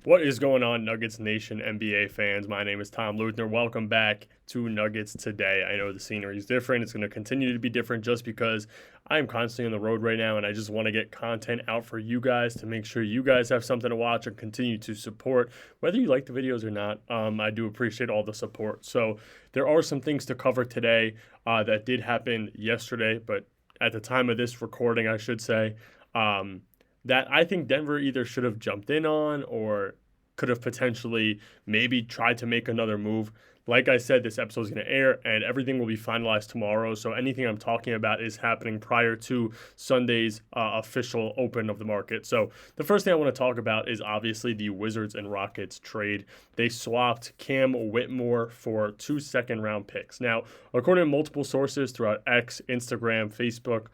What is going on, Nuggets Nation NBA fans? My name is Tom Leuthner. Welcome back to Nuggets Today. I know the scenery is different. It's going to continue to be different just because I'm constantly on the road right now, and I just want to get content out for you guys to make sure you guys have something to watch and continue to support, whether you like the videos or not. I do appreciate all the support. So there are some things to cover today that did happen yesterday, but at the time of this recording, I should say, that I think Denver either should have jumped in on or could have potentially maybe tried to make another move. Like I said, this episode is going to air and everything will be finalized tomorrow. So anything I'm talking about is happening prior to Sunday's official open of the market. So the first thing I want to talk about is obviously the Wizards and Rockets trade. They swapped Cam Whitmore for 2 second-round picks. Now, according to multiple sources throughout X, Instagram, Facebook,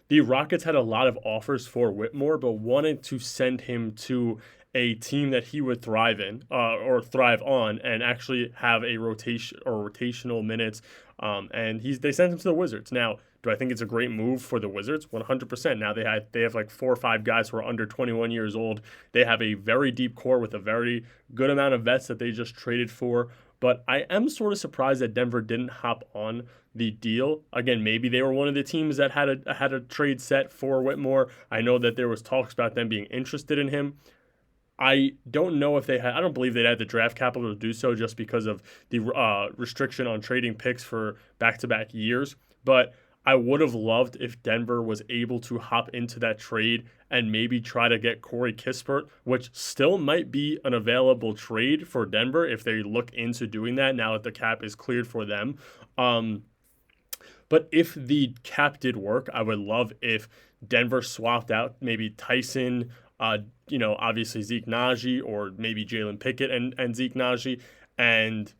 the Rockets had a lot of offers for Whitmore, but wanted to send him to a team that he would thrive in or thrive on and actually have a rotation or rotational minutes. And they sent him to the Wizards. Now, do I think it's a great move for the Wizards? 100%. Now they have like 4 or 5 guys who are under 21 years old. They have a very deep core with a very good amount of vets that they just traded for. But I am sort of surprised that Denver didn't hop on the deal. Again, maybe they were one of the teams that had a trade set for Whitmore. I know that there was talks about them being interested in him. I don't know if I don't believe they had the draft capital to do so just because of the restriction on trading picks for back-to-back years. But I would have loved if Denver was able to hop into that trade and maybe try to get Corey Kispert, which still might be an available trade for Denver if they look into doing that now that the cap is cleared for them. But if the cap did work, I would love if Denver swapped out maybe Tyson, obviously Zeke Naji, or maybe Jalen Pickett and Zeke Naji, and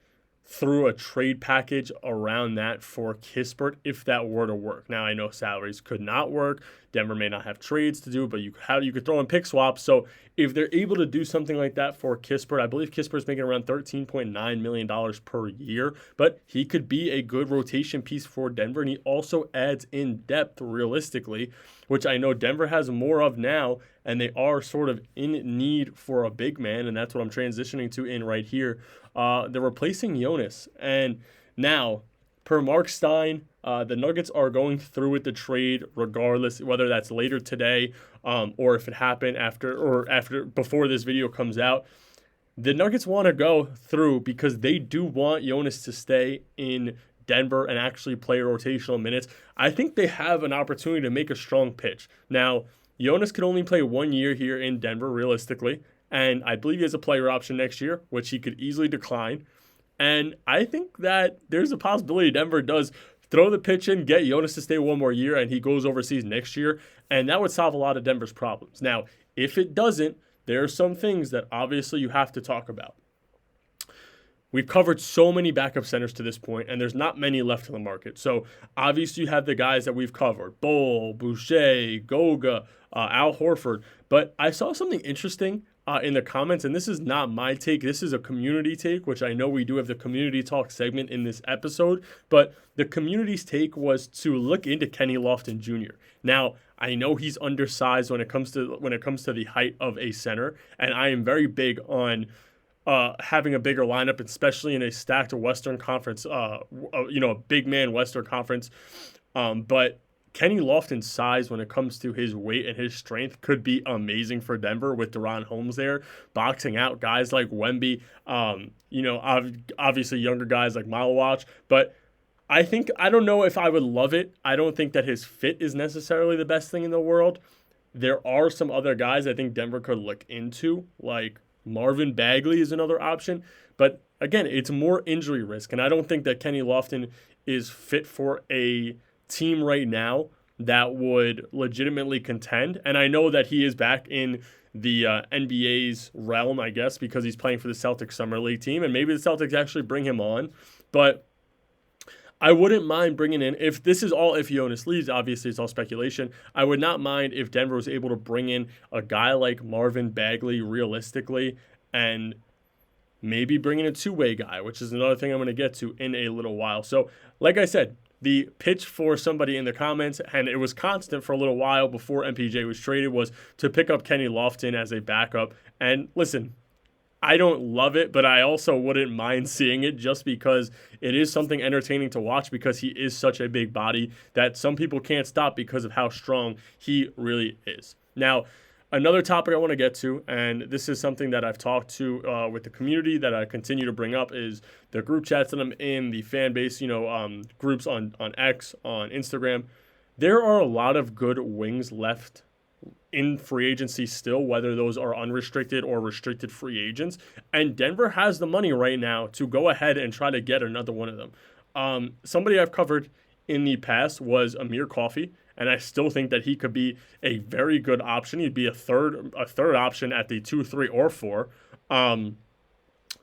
threw a trade package around that for Kispert if that were to work. Now, I know salaries could not work. Denver may not have trades to do, but you could throw in pick swaps. So if they're able to do something like that for Kispert, I believe Kispert's making around $13.9 million per year, but he could be a good rotation piece for Denver, and he also adds in depth realistically, which I know Denver has more of now, and they are sort of in need for a big man, and that's what I'm transitioning to in right here. They're replacing Jonas, and now, per Mark Stein, the Nuggets are going through with the trade regardless, whether that's later today or if it happened before this video comes out. The Nuggets want to go through because they do want Jonas to stay in Denver and actually play rotational minutes. I think they have an opportunity to make a strong pitch. Now, Jonas could only play 1 year here in Denver, realistically, and I believe he has a player option next year, which he could easily decline. And I think that there's a possibility Denver does throw the pitch in, get Jonas to stay 1 more year, and he goes overseas next year, and that would solve a lot of Denver's problems. Now, if it doesn't, there are some things that obviously you have to talk about. We've covered so many backup centers to this point, and there's not many left in the market. So obviously you have the guys that we've covered, Bol, Boucher, Goga, Al Horford. But I saw something interesting in the comments, and this is not my take. This is a community take, which I know we do have the community talk segment in this episode. But the community's take was to look into Kenny Lofton Jr. Now, I know he's undersized when it comes to the height of a center, and I am very big on having a bigger lineup, especially in a stacked Western Conference, a big man Western Conference. But Kenny Lofton's size when it comes to his weight and his strength could be amazing for Denver with Deron Holmes there, boxing out guys like Wemby, obviously younger guys like Malawach. But I don't know if I would love it. I don't think that his fit is necessarily the best thing in the world. There are some other guys I think Denver could look into, like Marvin Bagley is another option. But again, it's more injury risk. And I don't think that Kenny Lofton is fit for a team right now that would legitimately contend. And I know that he is back in the NBA's realm, I guess, because he's playing for the Celtics Summer League team. And maybe the Celtics actually bring him on. But I wouldn't mind bringing in, if Jonas leaves, obviously it's all speculation, I would not mind if Denver was able to bring in a guy like Marvin Bagley realistically and maybe bring in a two-way guy, which is another thing I'm going to get to in a little while. So, like I said, the pitch for somebody in the comments, and it was constant for a little while before MPJ was traded, was to pick up Kenny Lofton as a backup. And listen, I don't love it, but I also wouldn't mind seeing it just because it is something entertaining to watch because he is such a big body that some people can't stop because of how strong he really is. Now, another topic I want to get to, and this is something that I've talked to with the community that I continue to bring up, is the group chats that I'm in, the fan base, groups on X, on Instagram. There are a lot of good wings left in free agency still, whether those are unrestricted or restricted free agents. And Denver has the money right now to go ahead and try to get another one of them. Somebody I've covered in the past was Amir Coffey, and I still think that he could be a very good option. He'd be a third option at the 2, 3, or 4.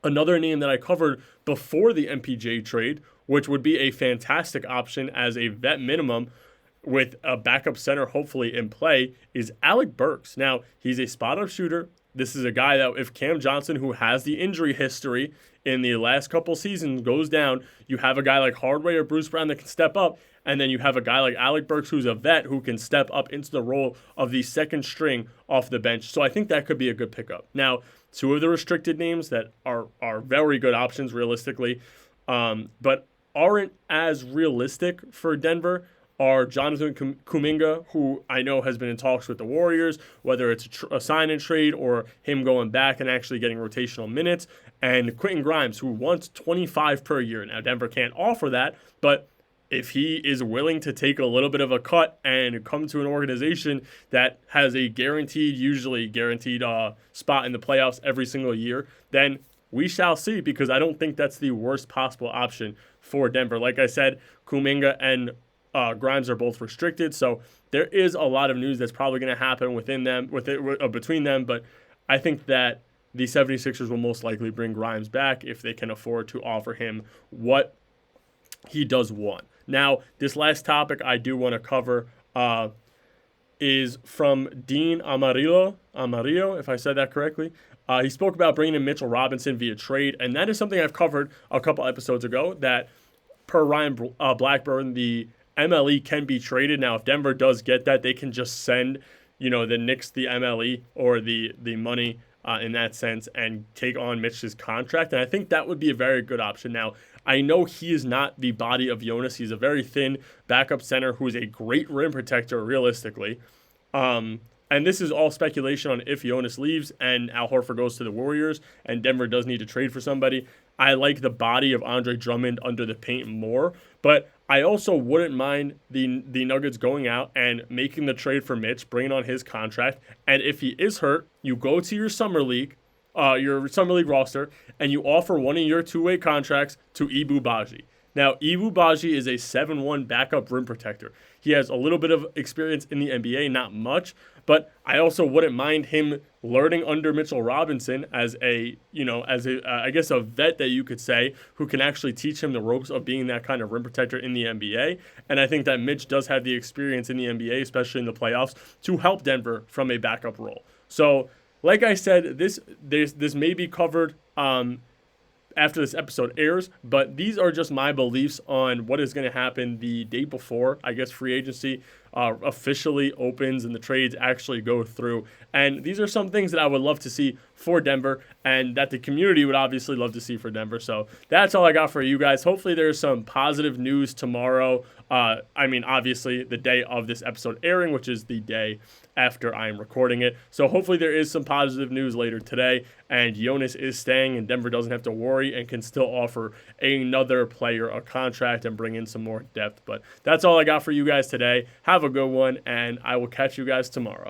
Another name that I covered before the MPJ trade, which would be a fantastic option as a vet minimum, with a backup center hopefully in play, is Alec Burks. Now, he's a spot-up shooter. This is a guy that if Cam Johnson, who has the injury history in the last couple seasons, goes down, you have a guy like Hardaway or Bruce Brown that can step up, and then you have a guy like Alec Burks, who's a vet, who can step up into the role of the second string off the bench. So I think that could be a good pickup. Now, two of the restricted names that are very good options realistically, but aren't as realistic for Denver are Jonathan Kuminga, who I know has been in talks with the Warriors, whether it's a sign-and trade or him going back and actually getting rotational minutes, and Quentin Grimes, who wants 25 per year. Now, Denver can't offer that, but if he is willing to take a little bit of a cut and come to an organization that has a usually guaranteed spot in the playoffs every single year, then we shall see, because I don't think that's the worst possible option for Denver. Like I said, Kuminga and Grimes are both restricted, so there is a lot of news that's probably going to happen between them, but I think that the 76ers will most likely bring Grimes back if they can afford to offer him what he does want. Now, this last topic I do want to cover is from Dean Amarillo, if I said that correctly. He spoke about bringing in Mitchell Robinson via trade, and that is something I've covered a couple episodes ago, that per Ryan Blackburn, the MLE can be traded. Now, if Denver does get that, they can just send, the Knicks the MLE or the money in that sense and take on Mitch's contract. And I think that would be a very good option. Now, I know he is not the body of Jonas. He's a very thin backup center who is a great rim protector, realistically. And this is all speculation on if Jonas leaves and Al Horford goes to the Warriors and Denver does need to trade for somebody. I like the body of Andre Drummond under the paint more, but I also wouldn't mind the Nuggets going out and making the trade for Mitch, bringing on his contract, and if he is hurt, you go to your summer league roster, and you offer one of your two-way contracts to Ibu Baji. Now, Ibu Baji is a 7'1" backup rim protector. He has a little bit of experience in the NBA, not much, but I also wouldn't mind him learning under Mitchell Robinson as a vet that you could say, who can actually teach him the ropes of being that kind of rim protector in the NBA. And I think that Mitch does have the experience in the NBA, especially in the playoffs, to help Denver from a backup role. So, like I said, this may be covered after this episode airs, but these are just my beliefs on what is going to happen the day before, I guess, free agency officially opens and the trades actually go through. And these are some things that I would love to see for Denver and that the community would obviously love to see for Denver. So that's all I got for you guys. Hopefully there's some positive news tomorrow. Obviously the day of this episode airing, which is the day after I am recording it. So hopefully there is some positive news later today and Jonas is staying and Denver doesn't have to worry and can still offer another player a contract and bring in some more depth. But that's all I got for you guys today. Have a good one, and I will catch you guys tomorrow.